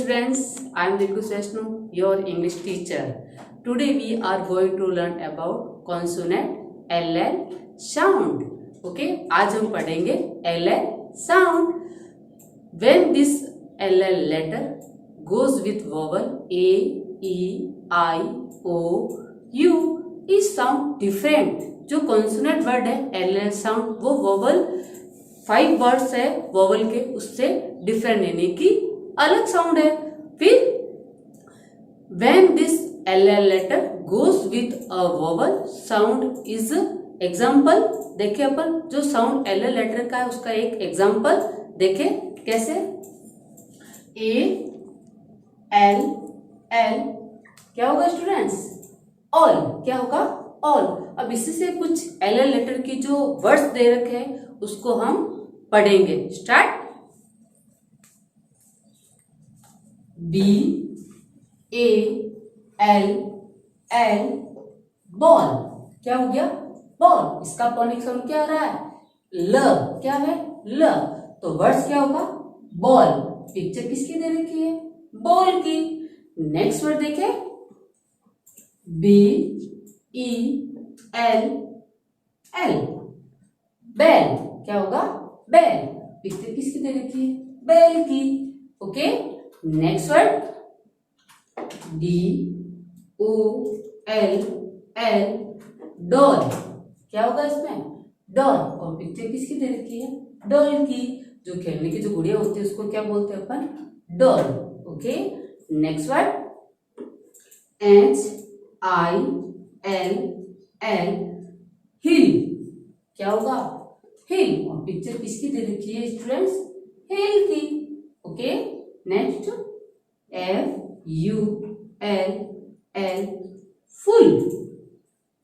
students, I am Dilkhush Vaishnav, your English teacher. Today we are going to learn about consonant LL sound. Okay, आज हम पढ़ेंगे LL sound. When this LL letter goes with vowel A, E, I, O, U is sound different. जो consonant word है LL sound वो vowel 5 words है vowel के उससे different यानी कि अलग साउंड है. फिर when this LL letter goes with a vowel sound is example. देखे अपन जो साउंड LL लेटर का है उसका एक एग्जाम्पल देखे कैसे. A L L क्या होगा स्टूडेंट्स? ऑल. क्या होगा? ऑल. अब इसी से कुछ LL लेटर की जो वर्ड्स दे रखे हैं उसको हम पढ़ेंगे. Start. B A L L ball. क्या हो गया? बॉल. इसका फोनिक साउंड क्या आ रहा है? ल. क्या है? ल. तो वर्ड्स क्या होगा? बॉल. पिक्चर किसकी दे रखी है? बॉल की. नेक्स्ट वर्ड देखे. B E L L bell. क्या होगा? बेल. पिक्चर किसकी दे रखी है? बेल की. Okay. Next word D O L L doll. क्या होगा इसमें? डॉल. और पिक्चर किसकी दे रखी है? डॉल की. जो खेलने की जो गुड़िया होती है उसको क्या बोलते हैं अपन? Doll. Okay. Next word H I L L hill. क्या होगा? हिल. और पिक्चर किसकी दे रखी है स्टूडेंट्स? हिल की. Okay. Next F U L L full.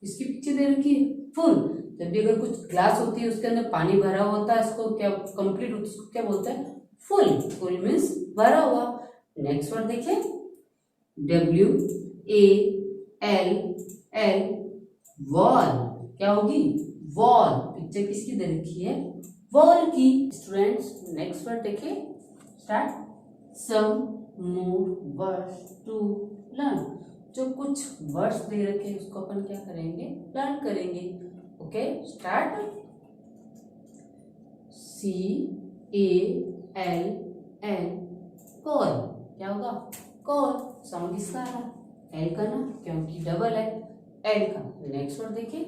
इसकी पिक्चर दे रखी है? फुल. जब भी अगर कुछ ग्लास होती है उसके अंदर पानी भरा होता है इसको क्या कंप्लीट होता है उसको क्या बोलते हैं? फुल. फुल मीन्स भरा हुआ. नेक्स्ट वर्ड देखिए. W A L L wall. क्या होगी? वॉल. पिक्चर किसकी दे रखी है? वॉल की. स्टूडेंट्स नेक्स्ट वर्ड देखिए. Start. Some more words to learn. जो कुछ वर्ड्स दे रखे हैं उसको अपन क्या करेंगे? लर्न करेंगे. Okay. Start. C A L L call. क्या होगा? कॉल. साउंड किसका आ रहा? एल का ना क्योंकि डबल है एल का. नेक्स्ट वर्ड देखिए.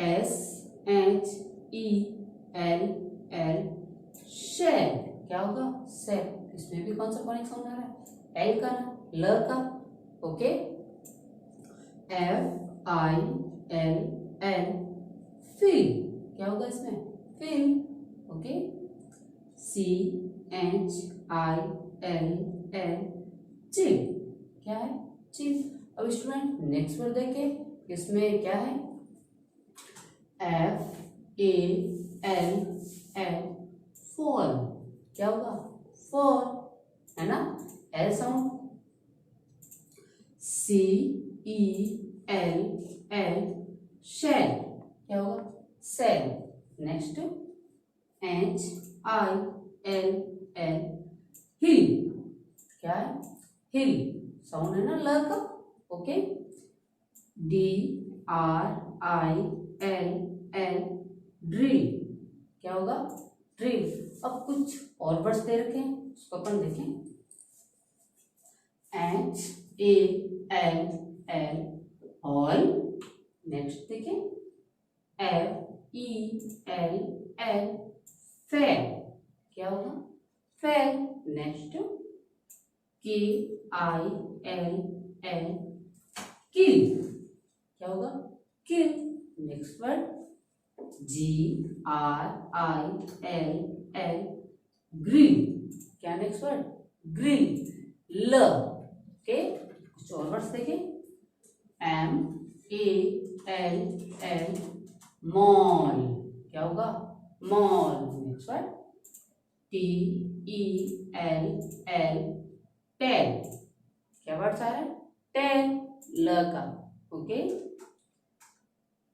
S H E L L shell. क्या होगा? सेल. इसमें भी कौन सा फोनिक साउंड आ रहा है? एल का ना ल का. Okay. F I L L fill. क्या होगा इसमें? Fill. Okay. C H I L L chill. क्या है? चिल. अब स्टूडेंट नेक्स्ट वर्ड देखें. इसमें क्या है? F A L L fall. क्या होगा? फॉल है ना. L sound. C E L L shell. क्या होगा? Cell. Next H I L L hill. क्या है? हिल. साउंड है ना ल का. Okay. D R I L L drill. क्या होगा? ड्रिल. अब कुछ और वर्ड्स दे रखे हैं उसको अपन देखें. H A L L all. Next देखें. F E L L fell. क्या होगा? Fell. Next K I L L kill. क्या होगा? Kill. Next word G R I L L grill. क्या नेक्स्ट वर्ड? ग्रिल. ल. ओके. कुछ और words देखें. M A L L mall. क्या होगा? Mall. Next word T E L L tell. क्या वर्ड्स आ रहा है? टेल. ल का. Okay.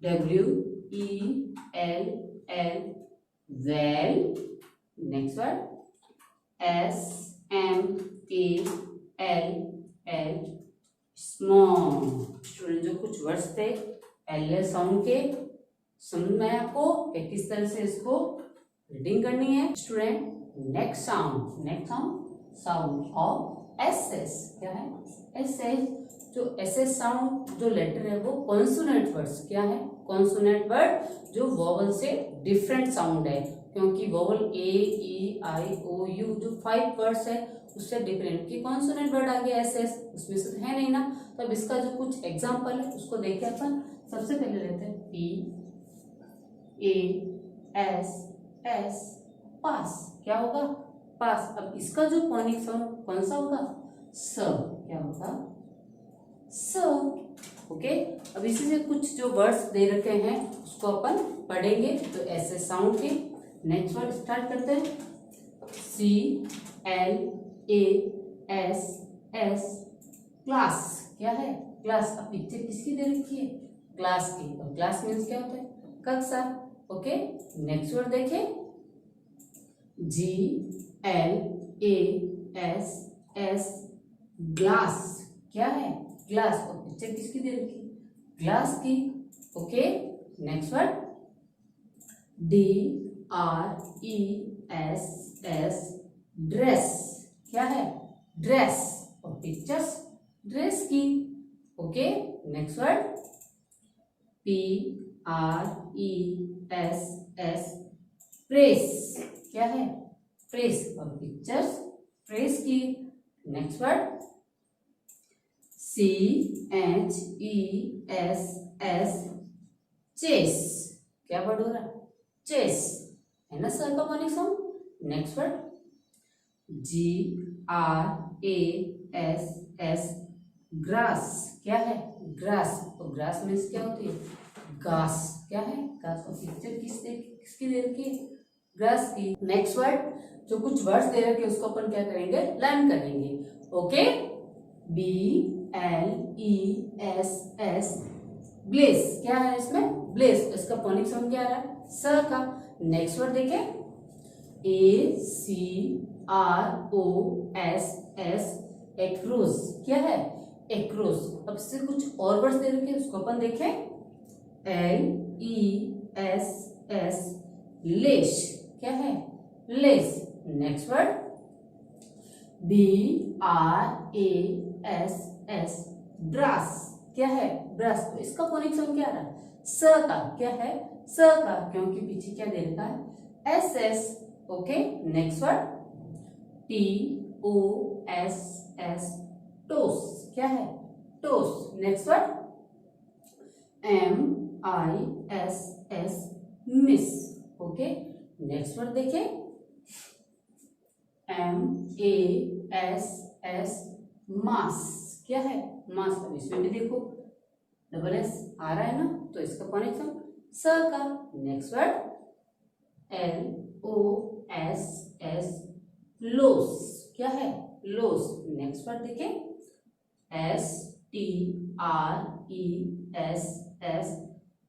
W E L L well. Next word S M A L L small. Student जो कुछ वर्ड्स थे एल साउंड के, समझ में आया आपको कि किस तरह से इसको रीडिंग करनी है। Student next sound of S S. क्या है एस एस? जो एस एस साउंड जो लेटर है वो कॉन्सोनेंट वर्ड्स। क्या है? कॉन्सोनेंट वर्ड जो वोवल से डिफरेंट साउंड है, क्योंकि vowel A E I O you जो 5 वर्ड्स है उससे डिफरेंट की कॉन्सोनेंट वर्ड आ गया एस एस, उसमें से है नहीं ना। तो अब इसका जो कुछ एग्जांपल है उसको देखें अपन। सबसे पहले लेते हैं पी ए एस एस, पास। क्या होगा? पास। अब इसका जो फोनिक साउंड कौन सा होगा? स। क्या होगा? स। ओके। अब इसी से कुछ जो वर्ड्स दे रखे हैं उसको अपन पढ़ेंगे तो ऐसे साउंड के। नेक्स्ट वर्ड स्टार्ट करते हैं। C L A S S, class. क्या है? क्लास। अब पिक्चर किसकी दे रखी है? क्लास की। और क्लास मीन्स क्या होता है? कक्षा। ओके। नेक्स्ट वर्ड देखें। G L A S S, glass. क्या है? ग्लास। और पिक्चर किसकी दे रखी? ग्लास की। Okay. Next word D R E S S, dress. क्या है? ड्रेस। और पिक्चर्स ड्रेस की। Okay. Next word P R E S S, press. क्या है? प्रेस। और पिक्चर्स प्रेस की। Next word C H E S S, chess. क्या word हो रहा है? चेस है ना सर का phonic sound. Next word G R A S S, grass. क्या है? ग्रास। और ग्रास मीन्स क्या होती है? घास। क्या है? घास। और पिक्चर किसकी दे रखी है? ग्रास की। नेक्स्ट वर्ड जो कुछ वर्ड्स दे रखे उसको अपन क्या करेंगे? लर्न करेंगे। Okay. B L E S S, bless. क्या है इसमें? ब्लेस। इसका फोनिक साउंड क्या आ रहा है? स का। नेक्स्ट वर्ड देखें। A C R O S S, across. क्या है? एक्रोस। अब इससे कुछ और वर्ड्स दे रखे उसको अपन देखें। L E S S, less. क्या है? Less. Next word B R A S S, brass. क्या है? ब्रास। तो इसका फोनिक साउंड क्या आ रहा है? स का। क्या है? स का, क्योंकि पीछे क्या दे रखा है? S S. Okay. Next word T O S S, toss. क्या है? Toss. Next word M I S S, miss. Okay. Next word देखें। M A S S, mass. क्या है? मास। अब इसमें भी देखो डबल एस आ रहा है ना, तो इसका फोनिक साउंड स का। Next word L O S S, loss. क्या है? लोस। नेक्स्ट वर्ड देखें। S T R E S S,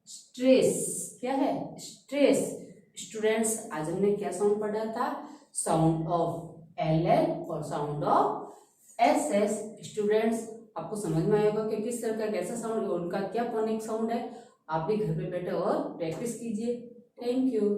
stress. क्या है? स्ट्रेस। स्टूडेंट्स आज हमने क्या साउंड पढ़ा था? साउंड ऑफ एल एल और sound of S S. Students आपको समझ में आएगा कि किस तरह का कैसा साउंड है, उनका क्या फोनिक साउंड है। आप भी घर पे बैठे और प्रैक्टिस कीजिए। Thank you.